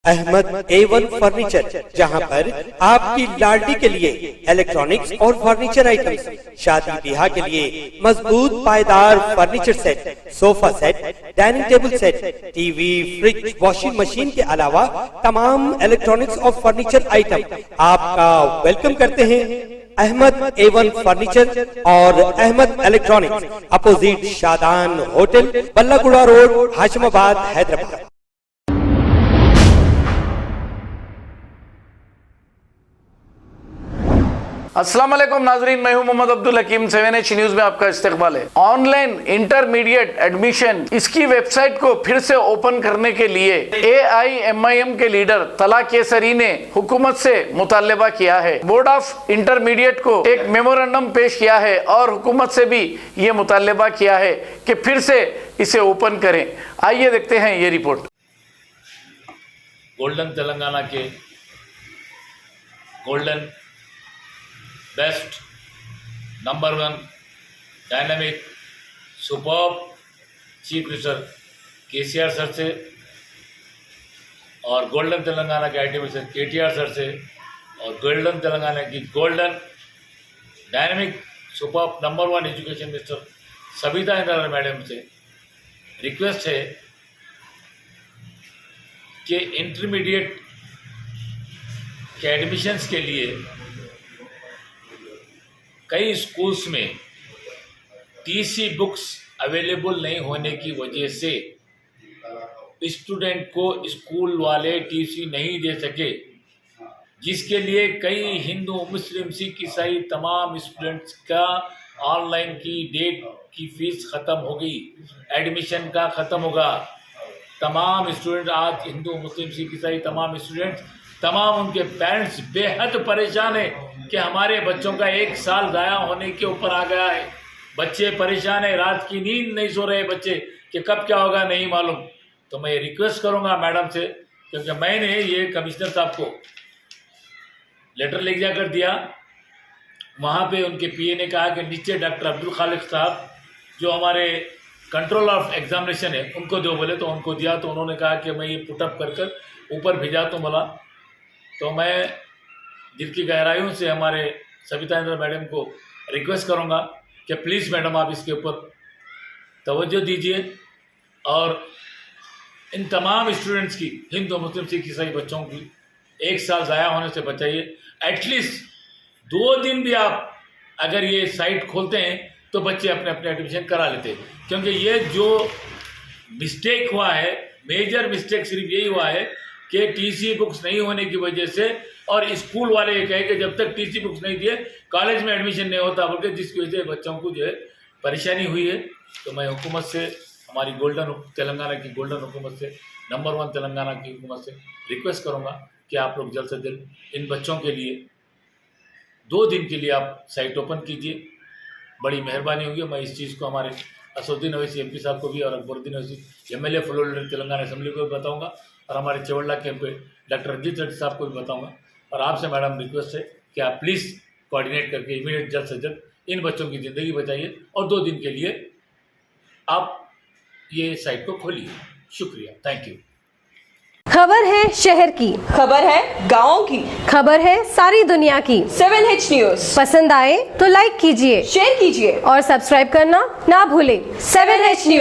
Ahmad A1 furniture, जहां पर आपकी लाडली के लिए इलेक्ट्रॉनिक्स और फर्नीचर आइटम्स, शादी ब्याह के लिए मजबूत पायदार furniture set, sofa set, dining table set, TV, fridge, washing machine के अलावा तमाम इलेक्ट्रॉनिक्स और फर्नीचर आइटम आपका वेलकम करते हैं। अहमद A1 फर्नीचर और Ahmed electronics, opposite Shadan hotel, Ballaguda road, Hashimabad, Hyderabad. अस्सलाम वालेकुम नाजरीन, मैं हूं मोहम्मद अब्दुल हकीम। 7H न्यूज में आपका इस्तकबाल है। ऑनलाइन इंटरमीडिएट एडमिशन, इसकी वेबसाइट को फिर से ओपन करने के लिए AIMIM के लीडर तला केसरी ने हुकूमत से मुतालबा किया है। बोर्ड ऑफ इंटरमीडिएट को एक मेमोरेंडम पेश किया है और हुकूमत से भी ये मुतालबा किया है कि फिर से इसे ओपन करें। आइए देखते हैं ये रिपोर्ट। गोल्डन तेलंगाना के golden best number 1 dynamic superb chief minister KCR sir से और गोल्डन तेलंगाना के IT मिनिस्टर KTR सर से और गोल्डन तेलंगाना की golden dynamic superb number 1 education minister Sabita Indrani madam से रिक्वेस्ट है कि इंटरमीडिएट के एडमिशन्स के लिए कई स्कूल्स में TC बुक्स अवेलेबल नहीं होने की वजह से स्टूडेंट को स्कूल वाले TC नहीं दे सके, जिसके लिए कई हिंदू, मुस्लिम, सिख, ईसाई तमाम स्टूडेंट्स का ऑनलाइन की डेट की फीस ख़त्म हो गई, एडमिशन का ख़त्म होगा। तमाम स्टूडेंट आज हिंदू, मुस्लिम, सिख, ईसाई तमाम स्टूडेंट्स, तमाम उनके पेरेंट्स बेहद परेशान है कि हमारे बच्चों का 1 साल ज़ाया होने के ऊपर आ गया है। बच्चे परेशान है, रात की नींद नहीं सो रहे बच्चे कि कब क्या होगा नहीं मालूम। तो मैं रिक्वेस्ट करूंगा मैडम से, क्योंकि मैंने ये कमिश्नर साहब को लेटर लिख जाकर दिया, वहाँ पे उनके PA ने कहा कि नीचे डॉक्टर अब्दुल खालिक साहब जो हमारे कंट्रोल ऑफ एग्जामिनेशन है उनको दो बोले, तो उनको दिया। तो उन्होंने कहा कि मैं ये पुटअप कर ऊपर भेजा तो बोला। तो मैं दिल की गहराइयों से हमारे सबिता इंद्रानी मैडम को रिक्वेस्ट करूंगा कि प्लीज़ मैडम आप इसके ऊपर तवज्जो दीजिए और इन तमाम स्टूडेंट्स की, हिंदू, मुस्लिम, सिख, ईसाई बच्चों की 1 साल ज़ाया होने से बचाइए। एटलीस्ट 2 दिन भी आप अगर ये साइट खोलते हैं तो बच्चे अपने अपने एडमिशन करा लेते हैं, क्योंकि ये जो मिस्टेक हुआ है, मेजर मिस्टेक सिर्फ यही हुआ है कि TC बुक्स नहीं होने की वजह से, और स्कूल वाले ये कहे कि जब तक TC बुक्स नहीं दिए कॉलेज में एडमिशन नहीं होता, बल्कि जिसकी वजह से बच्चों को जो है परेशानी हुई है। तो मैं हुकूमत से, हमारी गोल्डन तेलंगाना की गोल्डन हुकूमत से, नंबर 1 तेलंगाना की हुकूमत से रिक्वेस्ट करूँगा कि आप लोग जल्द से जल्द इन बच्चों के लिए 2 दिन के लिए आप साइट ओपन कीजिए, बड़ी मेहरबानी होगी। मैं इस चीज़ को हमारे असदुद्दीन अवैसी MP साहब को भी और Akbaruddin Owaisi MLA floor Telangana assembly को भी बताऊँगा, और हमारे चवल्ला कैंप पे डॉक्टर रंजीत रेड्डी साहब को भी बताऊंगा। और आपसे मैडम रिक्वेस्ट है कि आप प्लीज़ कोऑर्डिनेट करके इमीडिएट जल्द से जल्द इन बच्चों की ज़िंदगी बचाइए और 2 दिन के लिए आप ये साइट को खोलिए। शुक्रिया, थैंक यू। खबर है शहर की, खबर है गाँव की, खबर है सारी दुनिया की। 7H न्यूज पसंद आए तो लाइक कीजिए, शेयर कीजिए और सब्सक्राइब करना ना भूलें। 7H news.